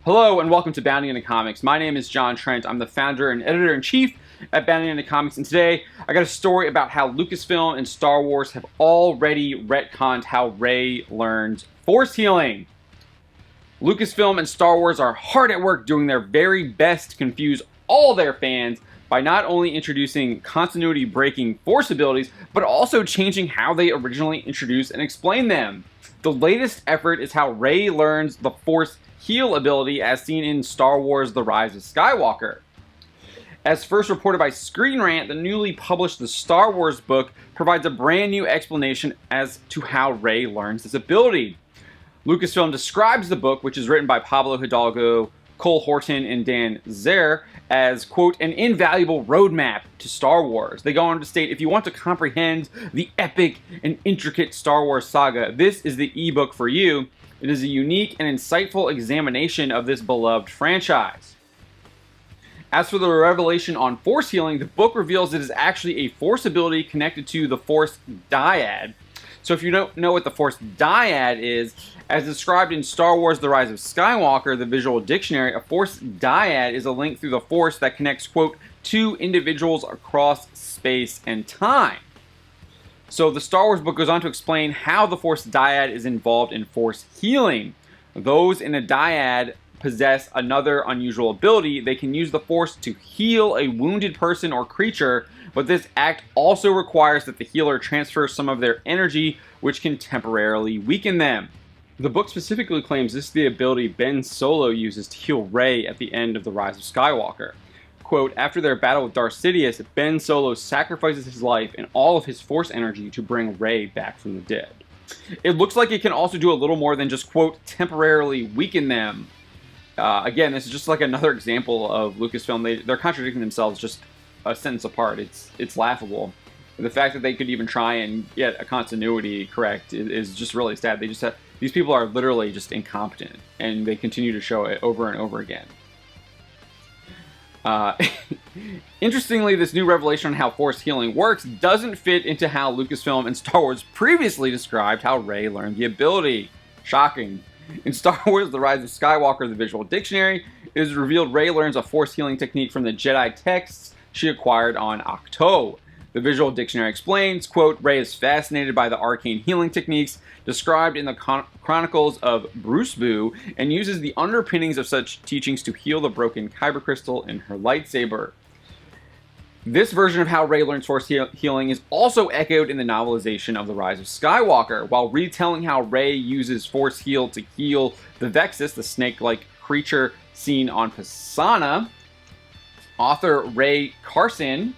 Hello and welcome to Bounding into Comics. My name is John Trent. I'm the founder and editor-in-chief at Bounding into Comics, and today I got a story about how Lucasfilm and Star Wars have already retconned how Rey learns Force healing. Lucasfilm and Star Wars are hard at work doing their very best to confuse all their fans by not only introducing continuity-breaking Force abilities, but also changing how they originally introduced and explained them. The latest effort is how Rey learns the Force heal ability as seen in Star Wars The Rise of Skywalker. As first reported by Screen Rant, the newly published The Star Wars book provides a brand new explanation as to how Rey learns this ability. Lucasfilm describes the book, which is written by Pablo Hidalgo, Cole Horton, and Dan Zer, as, quote, an invaluable roadmap to Star Wars. They go on to state, if you want to comprehend the epic and intricate Star Wars saga, this is the ebook for you. It is a unique and insightful examination of this beloved franchise. As for the revelation on Force healing, the book reveals it is actually a Force ability connected to the Force dyad. So if you don't know what the Force dyad is, as described in Star Wars The Rise of Skywalker, the visual dictionary, a Force dyad is a link through the Force that connects, quote, two individuals across space and time. So the Star Wars book goes on to explain how the Force dyad is involved in Force healing. Those in a dyad possess another unusual ability. They can use the Force to heal a wounded person or creature, but this act also requires that the healer transfers some of their energy, which can temporarily weaken them. The book specifically claims this is the ability Ben Solo uses to heal Rey at the end of The Rise of Skywalker. Quote, after their battle with Darth Sidious, Ben Solo sacrifices his life and all of his Force energy to bring Rey back from the dead. It looks like it can also do a little more than just, quote, temporarily weaken them. Again, this is just like another example of Lucasfilm. They're contradicting themselves just a sentence apart. It's laughable. The fact that they could even try and get a continuity correct is just really sad. These people are literally just incompetent, and they continue to show it over and over again. Interestingly, this new revelation on how Force healing works doesn't fit into how Lucasfilm and Star Wars previously described how Rey learned the ability. Shocking. In Star Wars The Rise of Skywalker, the visual dictionary, it is revealed Rey learns a Force healing technique from the Jedi texts she acquired on Ahch-To. The visual dictionary explains, quote, Rey is fascinated by the arcane healing techniques described in the chronicles of Bruce Boo and uses the underpinnings of such teachings to heal the broken kyber crystal in her lightsaber. This version of how Rey learns Force healing is also echoed in the novelization of The Rise of Skywalker. While retelling how Rey uses Force heal to heal the Vexus, the snake-like creature seen on Pisana, author Ray Carson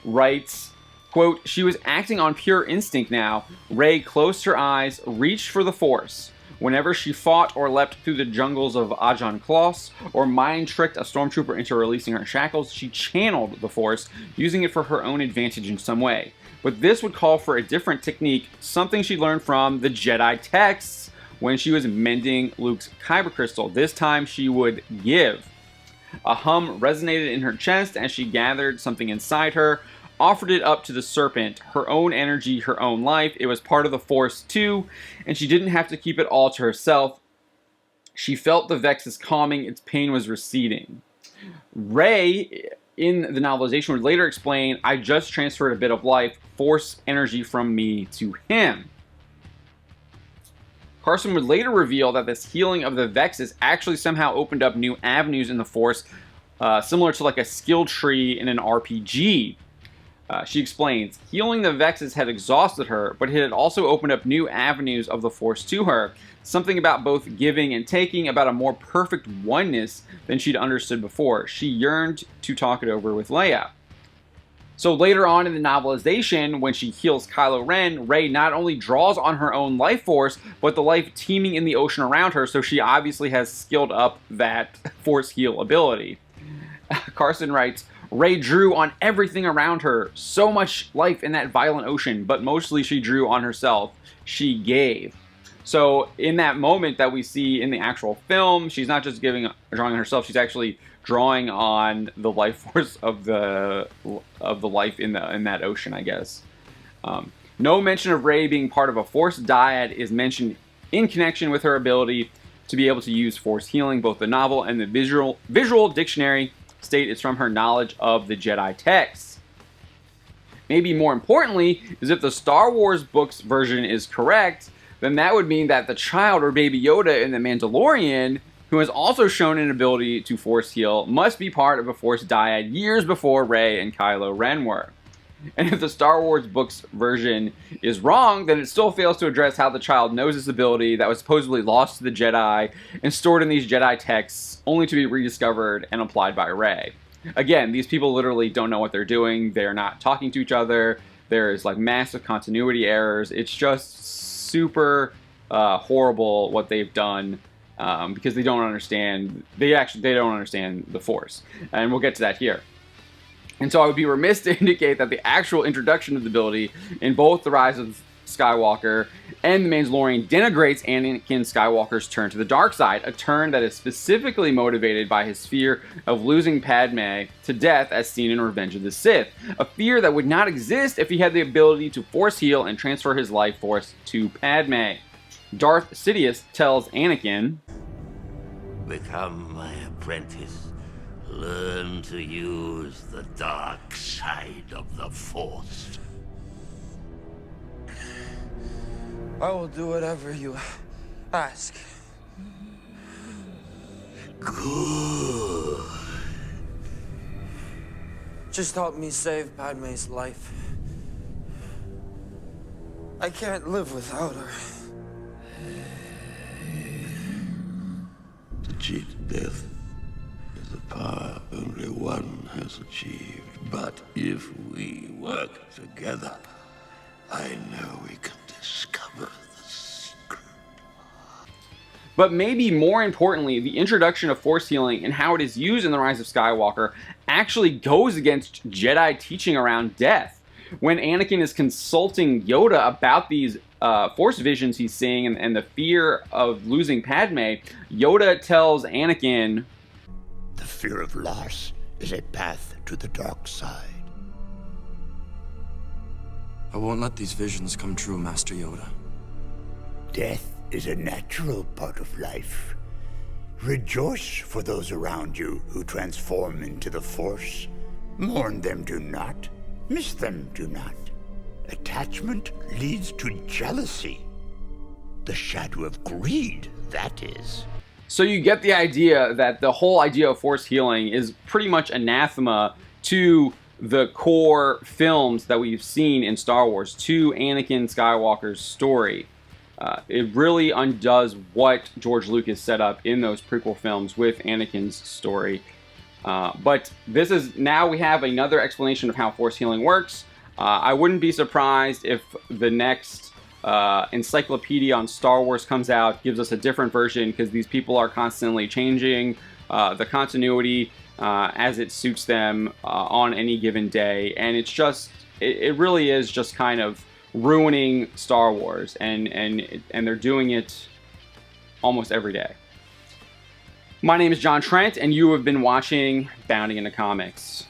writes, quote, she was acting on pure instinct now. Rey closed her eyes, reached for the Force. Whenever she fought or leapt through the jungles of Ajan Kloss, or mind-tricked a stormtrooper into releasing her shackles, she channeled the Force, using it for her own advantage in some way. But this would call for a different technique, something she learned from the Jedi texts when she was mending Luke's kyber crystal. This time she would give. A hum resonated in her chest as she gathered something inside her, offered it up to the serpent, her own energy, her own life. It was part of the Force too, and she didn't have to keep it all to herself. She felt the Vexus calming, its pain was receding. Rey, in the novelization, would later explain, I just transferred a bit of life, Force energy from me to him. Carson would later reveal that this healing of the Vexus actually somehow opened up new avenues in the Force, similar to like a skill tree in an RPG. She explains, healing the Vexus had exhausted her, but it had also opened up new avenues of the Force to her. Something about both giving and taking, about a more perfect oneness than she'd understood before. She yearned to talk it over with Leia. So later on in the novelization, when she heals Kylo Ren, Rey not only draws on her own life force, but the life teeming in the ocean around her, so she obviously has skilled up that Force heal ability. Carson writes, Rey drew on everything around her, so much life in that violent ocean, but mostly she drew on herself. She gave. So in that moment that we see in the actual film, she's not just drawing on herself, she's actually drawing on the life force of the life in that ocean, I guess. No mention of Rey being part of a Force dyad is mentioned in connection with her ability, to be able to use Force healing. Both the novel and the visual dictionary state it's from her knowledge of the Jedi texts. Maybe more importantly is if the Star Wars books version is correct, then that would mean that the child or baby Yoda in The Mandalorian, who has also shown an ability to Force heal, must be part of a Force dyad years before Rey and Kylo Ren were. And if the Star Wars books version is wrong, then it still fails to address how the child knows this ability that was supposedly lost to the Jedi and stored in these Jedi texts, only to be rediscovered and applied by Rey. Again, these people literally don't know what they're doing. They're not talking to each other. There's like massive continuity errors. It's just super horrible what they've done because they don't understand. They don't understand the Force, and we'll get to that here. And so I would be remiss to indicate that the actual introduction of the ability in both The Rise of Skywalker and The Mandalorian denigrates Anakin Skywalker's turn to the dark side, a turn that is specifically motivated by his fear of losing Padme to death as seen in Revenge of the Sith, a fear that would not exist if he had the ability to Force heal and transfer his life force to Padme. Darth Sidious tells Anakin, "Become my apprentice. Learn to use the dark side of the Force." I will do whatever you ask. Good. Just help me save Padme's life. I can't live without her. To cheat death is a power only one has achieved. But if we work together, I know we can discover the secret. But maybe more importantly, the introduction of Force healing and how it is used in The Rise of Skywalker actually goes against Jedi teaching around death. When Anakin is consulting Yoda about these Force visions he's seeing and the fear of losing Padme, Yoda tells Anakin, "The fear of loss is a path to the dark side." I won't let these visions come true, Master Yoda. Death is a natural part of life. Rejoice for those around you who transform into the Force. Mourn them, do not. Miss them, do not. Attachment leads to jealousy. The shadow of greed, that is. So you get the idea that the whole idea of Force healing is pretty much anathema to the core films that we've seen in Star Wars, to Anakin Skywalker's story. It really undoes what George Lucas set up in those prequel films with Anakin's story. But this is, now we have another explanation of how Force healing works. I wouldn't be surprised if the next encyclopedia on Star Wars comes out, gives us a different version, because these people are constantly changing the continuity as it suits them on any given day. And it's just, it really is just kind of ruining Star Wars, and they're doing it almost every day. My name is John Trent, and you have been watching Bounding into Comics.